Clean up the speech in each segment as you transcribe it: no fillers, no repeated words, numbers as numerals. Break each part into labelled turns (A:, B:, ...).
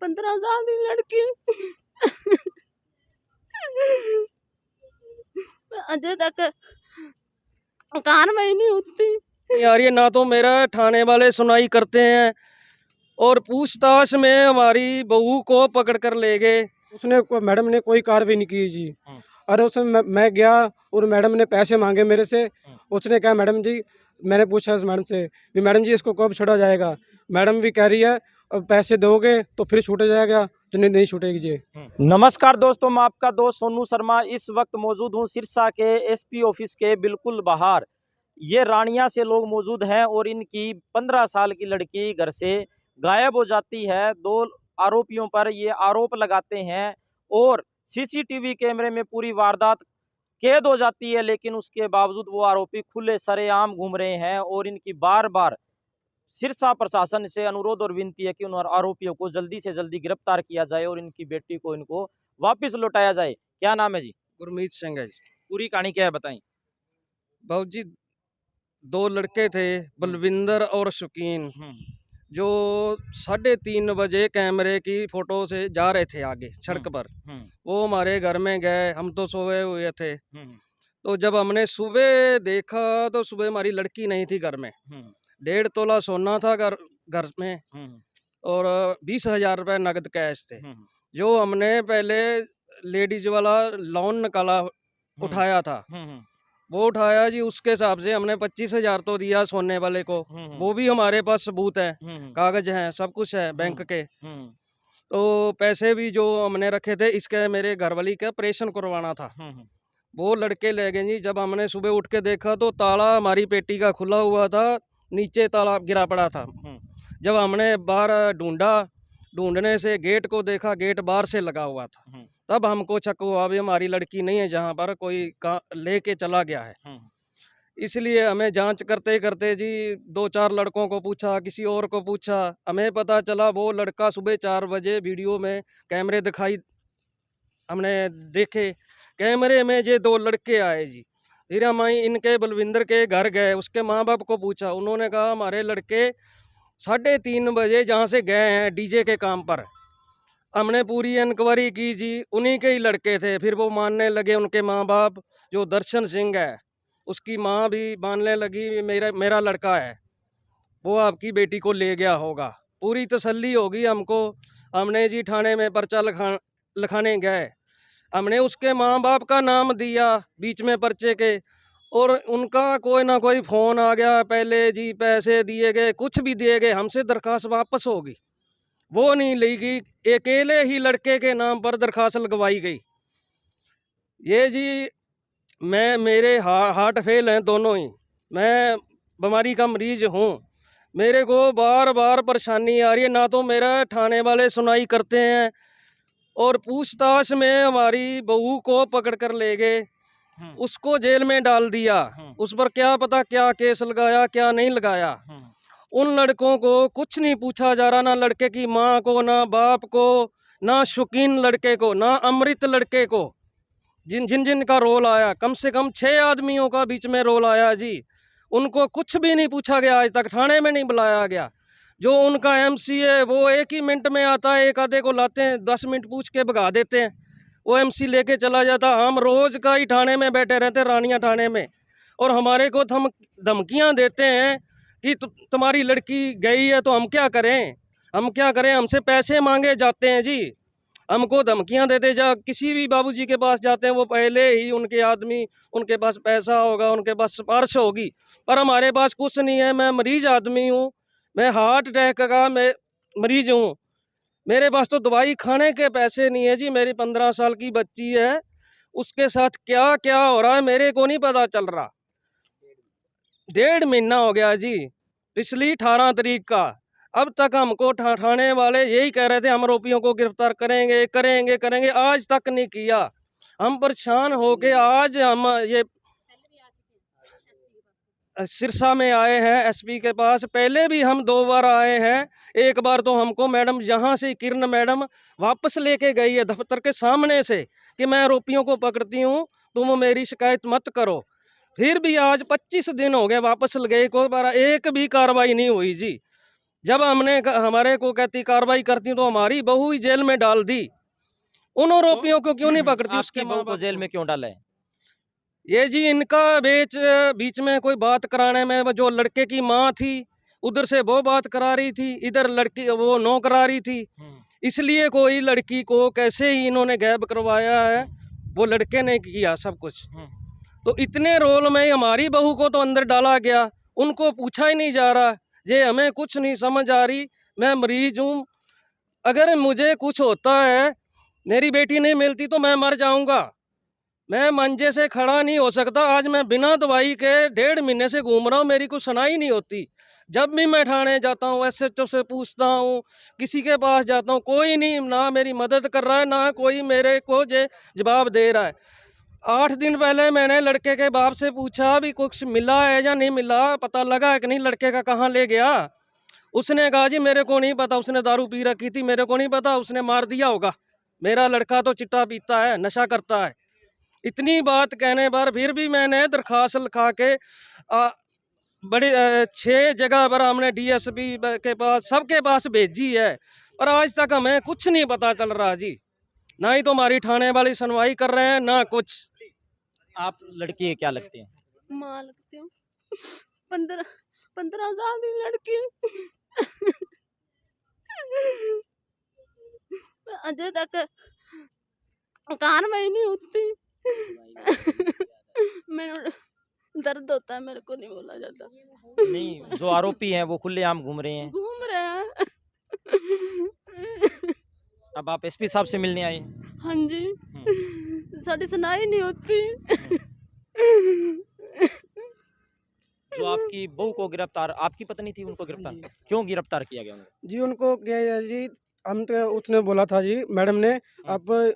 A: 15 साल की लड़की अजय तक कार्रवाई नहीं होती यार। ये ना तो मेरा थाने वाले सुनाई करते हैं और पूछताछ में हमारी बहू को पकड़ कर ले गए।
B: उसने मैडम ने कोई कार्रवाई नहीं की जी। अरे उसमें मैं गया और मैडम ने पैसे मांगे मेरे से। उसने कहा मैडम जी, मैंने पूछा उस मैडम से भी मैडम जी इसको कब छोड़ा जाएगा। मैडम भी कह रही है अब पैसे दोगे तो फिर छूटा जाएगा, जो नहीं छूटेगी जी।
C: नमस्कार दोस्तों, मैं आपका दोस्त सोनू शर्मा इस वक्त मौजूद हूं सिरसा के एसपी ऑफिस के बिल्कुल बाहर। ये रानिया से लोग मौजूद हैं और इनकी 15 साल की लड़की घर से गायब हो जाती है। दो आरोपियों पर ये आरोप लगाते हैं और सीसीटीवी कैमरे में पूरी वारदात कैद हो जाती है, लेकिन उसके बावजूद वो आरोपी खुले सरेआम घूम रहे हैं और इनकी बार बार सिरसा प्रशासन से अनुरोध और विनती है कि उन आरोपियों को जल्दी से जल्दी गिरफ्तार किया जाए और इनकी बेटी को इनको वापस लौटाया जाए। क्या नाम है जी?
A: गुरमीत सिंह है जी।
C: पूरी कहानी क्या है बताएं।
A: बाबू जी, 2 लड़के थे, बलविंदर और शौकीन, जो 3:30 बजे कैमरे की फोटो से जा रहे थे आगे सड़क पर। वो हमारे घर में गए, हम तो सोए हुए थे। तो जब हमने सुबह देखा तो सुबह हमारी लड़की नहीं थी घर में। 1.5 तोला सोना था घर में और 20,000 रुपये नगद कैश थे, जो हमने पहले लेडीज वाला लोन निकाला उठाया था। वो उठाया जी, उसके हिसाब से हमने 25,000 तो दिया सोने वाले को। वो भी हमारे पास सबूत है, कागज हैं, सब कुछ है बैंक के। तो पैसे भी जो हमने रखे थे, इसके मेरे घरवाली का ऑपरेशन करवाना था, वो लड़के ले गए जी। जब हमने सुबह उठ के देखा तो ताला हमारी पेटी का खुला हुआ था, नीचे ताला गिरा पड़ा था। जब हमने बाहर ढूंढने से गेट को देखा, गेट बाहर से लगा हुआ था। तब हमको शक हुआ अभी हमारी लड़की नहीं है, जहाँ पर कोई लेके चला गया है। इसलिए हमें जांच करते करते जी 2-4 लड़कों को पूछा, किसी और को पूछा, हमें पता चला वो लड़का सुबह 4 बजे वीडियो में कैमरे दिखाई हमने देखे। कैमरे में ये 2 लड़के आए जी। फिर हम इनके बलविंदर के घर गए, उसके माँ बाप को पूछा, उन्होंने कहा हमारे लड़के 3:30 बजे जहाँ से गए हैं डीजे के काम पर। हमने पूरी इंक्वायरी की जी, उन्हीं के ही लड़के थे। फिर वो मानने लगे, उनके माँ बाप, जो दर्शन सिंह है उसकी माँ भी मानने लगी मेरा लड़का है, वो आपकी बेटी को ले गया होगा। पूरी तसल्ली होगी हमको। हमने जी थाने में पर्चा लिखाने गए, हमने उसके माँ बाप का नाम दिया बीच में पर्चे के, और उनका कोई ना कोई फ़ोन आ गया, पहले जी पैसे दिए गए, कुछ भी दिए गए, हमसे दरख्वास्त वापस होगी, वो नहीं ली गई। अकेले ही लड़के के नाम पर दरख्वास्त लगवाई गई। ये जी मेरे हार्ट फेल हैं दोनों ही, मैं बीमारी का मरीज हूँ। मेरे को बार बार परेशानी आ रही है, ना तो मेरा थाने वाले सुनाई करते हैं और पूछताछ में हमारी बहू को पकड़ कर ले गए, उसको जेल में डाल दिया। उस पर क्या पता क्या केस लगाया क्या नहीं लगाया। उन लड़कों को कुछ नहीं पूछा जा रहा, ना लड़के की माँ को, ना बाप को, ना शौकीन लड़के को, ना अमृत लड़के को, जिन का रोल आया। कम से कम 6 आदमियों का बीच में रोल आया जी। उनको कुछ भी नहीं पूछा गया, आज तक थाने में नहीं बुलाया गया। जो उनका एमसी है वो 1 ही मिनट में आता है, एक आधे को लाते हैं, 10 मिनट पूछ के भगा देते हैं, वो एमसी लेके चला जाता। हम रोज का ही थाने में बैठे रहते, रानिया थाने में, और हमारे को धमकियां देते हैं कि तुम्हारी लड़की गई है तो हम क्या करें, हमसे पैसे मांगे जाते हैं जी। हमको धमकियां देते, जा किसी भी बाबूजी के पास जाते हैं, वो पहले ही उनके आदमी, उनके पास पैसा होगा, उनके पास सिफारिश होगी, पर हमारे पास कुछ नहीं है। मैं मरीज आदमी हूँ, मैं हार्ट अटैक का मैं मरीज हूँ, मेरे पास तो दवाई खाने के पैसे नहीं है जी। मेरी 15 साल की बच्ची है, उसके साथ क्या क्या हो रहा है मेरे को नहीं पता चल रहा। 1.5 महीना हो गया जी, पिछली 18 तारीख का। अब तक हमको थाने वाले यही कह रहे थे हम आरोपियों को गिरफ्तार करेंगे, आज तक नहीं किया। हम परेशान होके आज हम ये सिरसा में आए हैं एसपी के पास। पहले भी हम 2 बार आए हैं, एक बार तो हमको मैडम यहाँ से किरण मैडम वापस लेके गई है दफ्तर के सामने से कि मैं आरोपियों को पकड़ती हूँ, तुम मेरी शिकायत मत करो। फिर भी आज 25 दिन हो गए वापस गए को, एक भी कार्रवाई नहीं हुई जी। जब हमने हमारे को कहती कार्रवाई करती तो हमारी बहू ही जेल में डाल दी, उन आरोपियों को क्यों नहीं पकड़ती? उसके
C: आपकी बहू को जेल में क्यों डाला है?
A: ये जी इनका बीच में कोई बात कराने में, वो जो लड़के की माँ थी उधर से वो बात करा रही थी, इधर लड़की वो नो करा रही थी, इसलिए कोई लड़की को कैसे ही इन्होंने गैब करवाया है, वो लड़के ने किया सब कुछ। तो इतने रोल में हमारी बहू को तो अंदर डाला गया, उनको पूछा ही नहीं जा रहा। ये हमें कुछ नहीं समझ आ रही। मैं मरीज हूँ, अगर मुझे कुछ होता है, मेरी बेटी नहीं मिलती तो मैं मर जाऊंगा। मैं मंजे से खड़ा नहीं हो सकता। आज मैं बिना दवाई के 1.5 महीने से घूम रहा हूँ, मेरी कुछ सुनाई नहीं होती। जब भी मैं थाने जाता हूँ, SHO से पूछता हूँ, किसी के पास जाता हूँ, कोई नहीं, ना मेरी मदद कर रहा है, ना कोई मेरे को जवाब दे रहा है। 8 दिन पहले मैंने लड़के के बाप से पूछा भी कुछ मिला है या नहीं मिला, पता लगा है कि नहीं, लड़के का कहाँ ले गया। उसने कहा जी मेरे को नहीं पता, उसने दारू पी रखी थी, मेरे को नहीं पता, उसने मार दिया होगा। मेरा लड़का तो चिट्टा पीता है, नशा करता है। इतनी बात कहने पर फिर भी मैंने दरखास्त लिखा के बड़े 6 जगह पर हमने DSP के पास, सबके पास भेजी है, पर आज तक हमें कुछ नहीं पता चल रहा जी। ना ही तो हमारी थाने वाली सुनवाई कर रहे हैं, ना कुछ।
C: आप लड़की क्या लगती हैं?
D: माँ लगती हूँ। 15 साल की लड़की। अजय तक कार्रवाई नहीं होती। मैं दर्द होता है, मेरे को नहीं बोला जाता।
C: नहीं, जो आरोपी हैं वो खुलेआम घूम रहे हैं।
D: घूम रहे हैं।
C: अब आप SP साहब से मिलने आए?
D: हाँ जी, साड़ी सुनाई नहीं होती।
C: जो आपकी बहू को गिरफ्तार, आपकी पत्नी थी, उनको गिरफ्तार क्यों गिरफ्तार किया गया उनको?
B: जी उनको क्या है जी, हम तो उसने बोला था जी, मैडम ने आप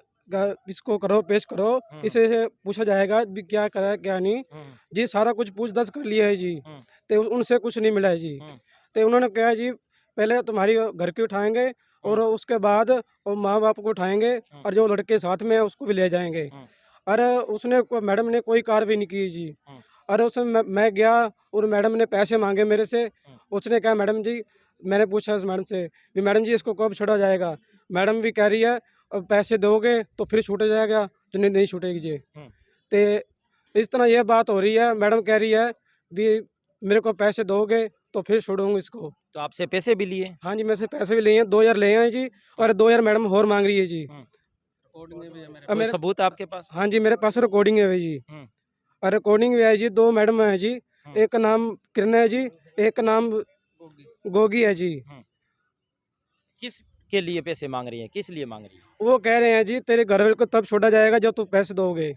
B: इसको करो, पेश करो, इसे पूछा जाएगा भी क्या करा है क्या नहीं जी। सारा कुछ पूछताछ कर लिया है जी, तो उनसे कुछ नहीं मिला है जी। तो उन्होंने कहा जी पहले तुम्हारी घर की उठाएंगे और उसके बाद और माँ बाप को उठाएंगे और जो लड़के साथ में है उसको भी ले जाएंगे। अरे उसने मैडम ने कोई कार्रवाई नहीं की जी। अरे उसमें मैं गया और मैडम ने पैसे मांगे मेरे से। उसने कहा मैडम जी, मैंने पूछा उस मैडम से भी मैडम जी इसको कब छोड़ा जाएगा। मैडम भी कह रही है अब पैसे दोगे तो फिर छूटा जाएगा, तो नहीं छूटेगी जी। तो इस तरह यह बात हो रही है। मैडम कह रही है भी मेरे को पैसे दोगे तो फिर छोड़ूंगी इसको।
C: तो आपसे पैसे भी लिए?
B: हाँ जी, मेरे से पैसे भी लिए हैं, 2000 लिए हैं जी, और 2000 मैडम और मांग रही है जी।
C: कोई सबूत आपके पास?
B: हाँ जी, मेरे पास रिकॉर्डिंग है जी, और रिकॉर्डिंग भी है जी। 2 मैडम है जी, एक का नाम किरण है जी, एक का नाम गोगी है जी।
C: किस के लिए पैसे मांग रही है, किस लिए मांग रही है?
B: वो कह रहे हैं जी तेरे घर वाले को तब छोड़ा जाएगा जब तू पैसे दोगे।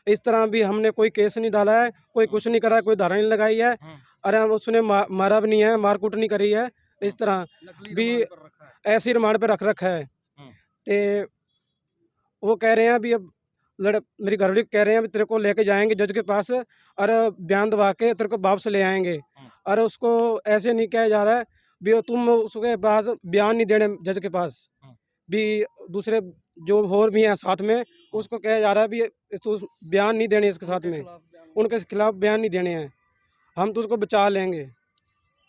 B: इस तरह भी हमने कोई केस नहीं डाला है, कोई कुछ नहीं करा, कोई धारा नहीं लगाई है। अरे हम उसने मारा भी नहीं है, मारकूट नहीं करी है। इस तरह भी ऐसी रिमांड पे रख रखा है। ते वो कह रहे हैं अभी अब मेरी घरवाली कह रहे हैं अभी तेरे को लेके जाएंगे जज के पास और बयान दबा के तेरे को वापस ले आएंगे। और उसको ऐसे नहीं कहा जा रहा है भी तुम उसके पास बयान नहीं देने जज के पास भी, दूसरे जो और भी हैं साथ में उसको कहा जा रहा है भी तू बयान नहीं देने इसके साथ में, उनके खिलाफ बयान नहीं देने हैं, हम तो उसको बचा लेंगे।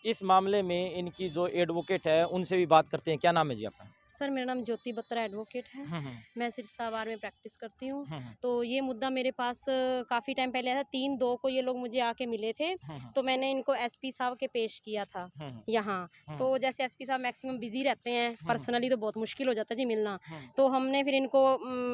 C: इस मामले में इनकी जो एडवोकेट है उनसे भी बात करते हैं। क्या नाम है जी आपका?
D: सर मेरा नाम ज्योति बत्रा एडवोकेट है। मैं सिरसा बार में प्रैक्टिस करती हूँ। तो ये मुद्दा मेरे पास काफ़ी टाइम पहले आया था। 3/2 को ये लोग मुझे आके मिले थे, तो मैंने इनको SP साहब के पेश किया था यहाँ। तो जैसे SP साहब मैक्सिमम बिजी रहते हैं, पर्सनली तो बहुत मुश्किल हो जाता है जी मिलना। तो हमने फिर इनको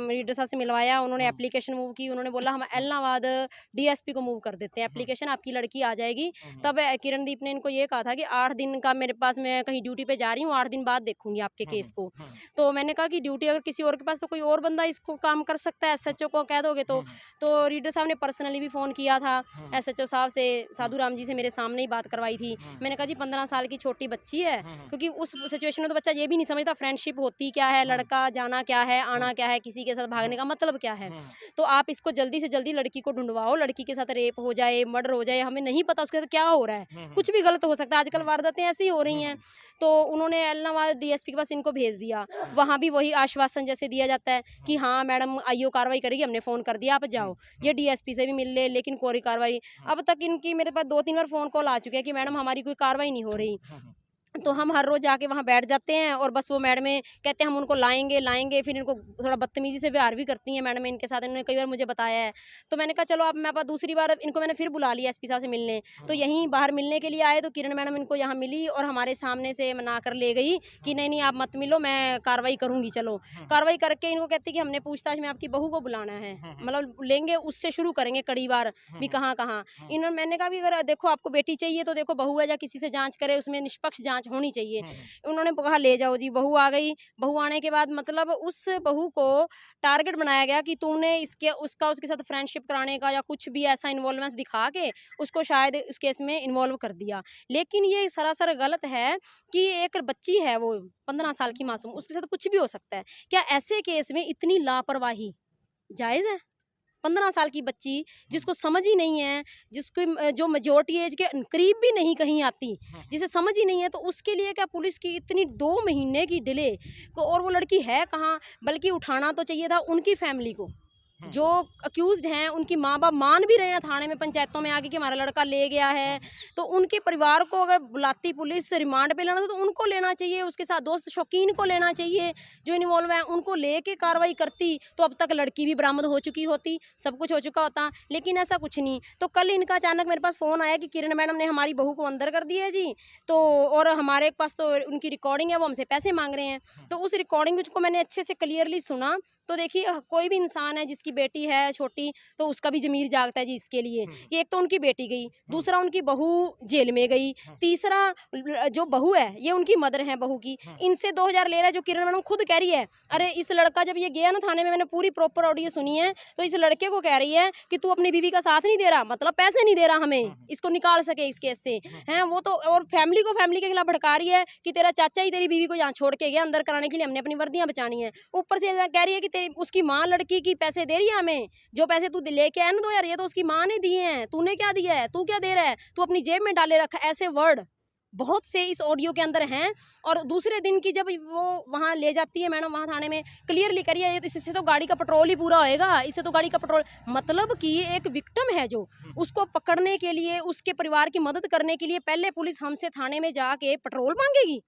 D: रीडर साहब से मिलवाया, उन्होंने एप्लीकेशन मूव की, उन्होंने बोला हम इलाहाबाद DSP को मूव कर देते हैं, एप्लीकेशन आपकी लड़की आ जाएगी। तब किरणदीप ने इनको ये कहा था कि 8 दिन का मेरे पास, मैं कहीं ड्यूटी पे जा रही हूँ, 8 दिन बाद देखूंगी आपके केस को। तो मैंने कहा कि ड्यूटी अगर किसी और के पास तो कोई और बंदा इसको काम कर सकता है, SHO को कह दोगे तो रीडर साहब ने पर्सनली भी फ़ोन किया था SHO साहब से, साधु राम जी से मेरे सामने ही बात करवाई थी। मैंने कहा जी 15 साल की छोटी बच्ची है, क्योंकि उस सिचुएशन में तो बच्चा ये भी नहीं समझता फ्रेंडशिप होती क्या है, लड़का जाना क्या है, आना क्या है, किसी के साथ भागने का मतलब क्या है। तो आप इसको जल्दी से जल्दी लड़की को ढूंढवाओ, लड़की के साथ रेप हो जाए, मर्डर हो जाए, हमें नहीं पता उसके साथ क्या हो रहा है, कुछ भी गलत हो सकता है, आजकल वारदातें ऐसी हो रही हैं। तो उन्होंने इलाहाबाद DSP के पास इनको भेज दिया। वहाँ भी वही आश्वासन जैसे दिया जाता है कि हाँ मैडम IO कार्रवाई करेगी, हमने फ़ोन कर दिया, आप जाओ। ये DSP से भी मिल ले, लेकिन कोई कार्रवाई अब तक इनकी, मेरे पास 2-3 बार फ़ोन कॉल आ चुके हैं कि मैडम हमारी कोई कार्रवाई नहीं हो रही। तो हम हर रोज़ जाके वहाँ बैठ जाते हैं और बस वो मैडमें कहते हैं हम उनको लाएंगे, फिर इनको थोड़ा बदतमीज़ी से व्यवहार भी करती हैं मैडमें इनके साथ। इन्होंने कई बार मुझे बताया है। तो मैंने कहा चलो अब मैं दूसरी बार इनको मैंने फिर बुला लिया एसपी साहब से मिलने। तो यहीं बाहर मिलने के लिए आए तो किरण मैडम इनको यहाँ मिली और हमारे सामने से मना कर ले गई कि नहीं आप मत मिलो, मैं कार्रवाई करूँगी। चलो कार्रवाई करके इनको कहती कि हमने पूछताछ में आपकी बहू को बुलाना है, मतलब लेंगे उससे शुरू करेंगे कड़ी बार भी कहाँ इन्होंने। मैंने कहा भी अगर देखो आपको बेटी चाहिए तो देखो बहू है या किसी से जांच करे, उसमें निष्पक्ष जांच होनी चाहिए। उन्होंने कहा ले जाओ जी। बहू आ गई। बहू आने के बाद मतलब उस बहू को टारगेट बनाया गया कि तूने उसके साथ फ्रेंडशिप कराने का या कुछ भी ऐसा इन्वॉल्वमेंस दिखा के उसको शायद उस केस में इन्वॉल्व कर दिया। लेकिन ये सरासर गलत है कि एक बच्ची है वो 15 साल की मासूम, उसके साथ कुछ भी हो सकता है। क्या ऐसे केस में इतनी लापरवाही जायज़ है? 15 साल की बच्ची जिसको समझ ही नहीं है, जिसको जो मेजॉरिटी एज के करीब भी नहीं कहीं आती, जिसे समझ ही नहीं है, तो उसके लिए क्या पुलिस की इतनी 2 महीने की डिले को? और वो लड़की है कहाँ? बल्कि उठाना तो चाहिए था उनकी फैमिली को। जो अक्यूज्ड हैं उनकी माँ बाप मान भी रहे हैं थाने में, पंचायतों में आके कि हमारा लड़का ले गया है, तो उनके परिवार को अगर बुलाती पुलिस रिमांड पे लेना था तो उनको लेना चाहिए, उसके साथ दोस्त शौकीन को लेना चाहिए जो इन्वॉल्व है, उनको लेके कार्रवाई करती तो अब तक लड़की भी बरामद हो चुकी होती, सब कुछ हो चुका होता। लेकिन ऐसा कुछ नहीं। तो कल इनका अचानक मेरे पास फ़ोन आया कि किरण मैडम ने हमारी बहू को अंदर कर दिया है जी, तो और हमारे पास तो उनकी रिकॉर्डिंग है, वो हमसे पैसे मांग रहे हैं। तो उस रिकॉर्डिंग को मैंने अच्छे से क्लियरली सुना। तो देखिए कोई भी इंसान है जिसकी बेटी है छोटी, तो उसका भी ज़मीर जागता है जी इसके लिए कि एक तो उनकी बेटी गई, दूसरा उनकी बहू जेल में गई, तीसरा जो बहू है ये उनकी मदर है बहू की, इनसे 2000 ले रहा है। जो किरण मैडम खुद कह रही है, अरे इस लड़का जब ये गया ना थाने में, मैंने पूरी प्रॉपर ऑडियो सुनी है, तो इस लड़के को कह रही है कि तू अपनी बीवी का साथ नहीं दे रहा, मतलब पैसे नहीं दे रहा हमें इसको निकाल सके इस केस से, हैं वो तो। और फैमिली के खिलाफ भड़का रही है कि तेरा चाचा ही तेरी बीवी को यहाँ छोड़ के गया अंदर कराने के लिए, हमने अपनी वर्दियां बचानी है। ऊपर से कह रही है कि उसकी माँ लड़की की पैसे दे रही है हमें, जो पैसे तू लेके आया ना 2000, ये तो उसकी माँ ने दिए हैं, तूने क्या दिया है, तू क्या दे रहा है, तू अपनी जेब में डाले रखा। ऐसे वर्ड बहुत से इस ऑडियो के अंदर हैं। और दूसरे दिन की जब वो वहाँ ले जाती है मैडम, वहाँ थाने में क्लियरली करिए, इससे तो गाड़ी का पेट्रोल ही पूरा होएगा, इससे तो गाड़ी का पेट्रोल, मतलब कि एक विक्टिम है जो, उसको पकड़ने के लिए, उसके परिवार की मदद करने के लिए पहले पुलिस हमसे थाने में जाके पेट्रोल मांगेगी,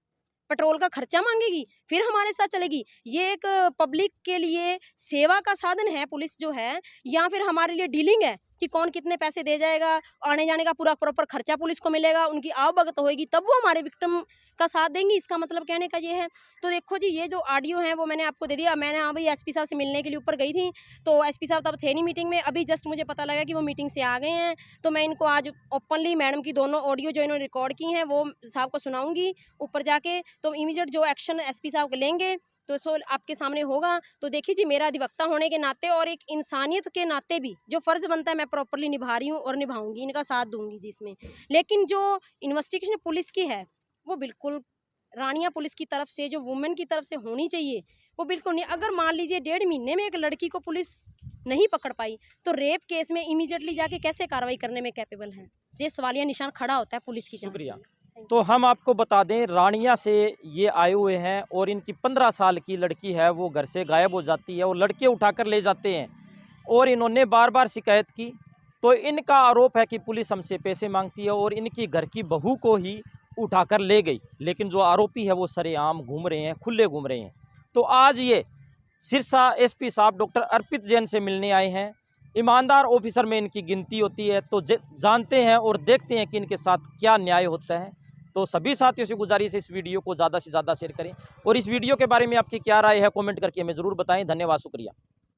D: पेट्रोल का खर्चा मांगेगी, फिर हमारे साथ चलेगी। ये एक पब्लिक के लिए सेवा का साधन है पुलिस जो है, या फिर हमारे लिए डीलिंग है कि कौन कितने पैसे दे जाएगा, आने जाने का पूरा प्रॉपर खर्चा पुलिस को मिलेगा, उनकी आवभगत होएगी, तब वो हमारे विक्टिम का साथ देंगी। इसका मतलब कहने का ये है। तो देखो जी, ये जो ऑडियो है वो मैंने आपको दे दिया। मैंने अभी एसपी साहब से मिलने के लिए ऊपर गई थी, तो एसपी साहब तब थे नहीं मीटिंग में, अभी जस्ट मुझे पता लगा कि वो मीटिंग से आ गए हैं। तो मैं इनको आज ओपनली मैडम की दोनों ऑडियो जो इन्होंने रिकॉर्ड की हैं वो साहब को सुनाऊंगी ऊपर जाके। तो इमीडिएट जो एक्शन एसपी साहब लेंगे तो सो आपके सामने होगा। तो देखिए जी, मेरा अधिवक्ता होने के नाते और एक इंसानियत के नाते भी जो फ़र्ज़ बनता है मैं प्रॉपरली निभा रही हूँ और निभाऊंगी, इनका साथ दूंगी जी इसमें। लेकिन जो इन्वेस्टिगेशन पुलिस की है वो बिल्कुल रानिया पुलिस की तरफ से, जो वुमेन की तरफ से होनी चाहिए, वो बिल्कुल नहीं। अगर मान लीजिए 1.5 महीने में एक लड़की को पुलिस नहीं पकड़ पाई, तो रेप केस में इमीडिएटली जाके कैसे कार्रवाई करने में कैपेबल है? ये सवालिया निशान खड़ा होता है पुलिस की जांच
C: शुक्रिया।
D: में।
C: तो हम आपको बता दें, रानिया से ये आए हुए हैं और इनकी 15 साल की लड़की है, वो घर से गायब हो जाती है और लड़के उठाकर ले जाते हैं और इन्होंने बार बार शिकायत की। तो इनका आरोप है कि पुलिस हमसे पैसे मांगती है और इनकी घर की बहू को ही उठाकर ले गई। लेकिन जो आरोपी है वो सरेआम घूम रहे हैं, खुले घूम रहे हैं। तो आज ये सिरसा एसपी साहब डॉक्टर अर्पित जैन से मिलने आए हैं। ईमानदार ऑफिसर में इनकी गिनती होती है, तो जानते हैं और देखते हैं कि इनके साथ क्या न्याय होता है। तो सभी साथियों से गुजारिश है इस वीडियो को ज़्यादा से ज़्यादा शेयर करें और इस वीडियो के बारे में आपकी क्या राय है कमेंट करके हमें ज़रूर बताएं। धन्यवाद, शुक्रिया।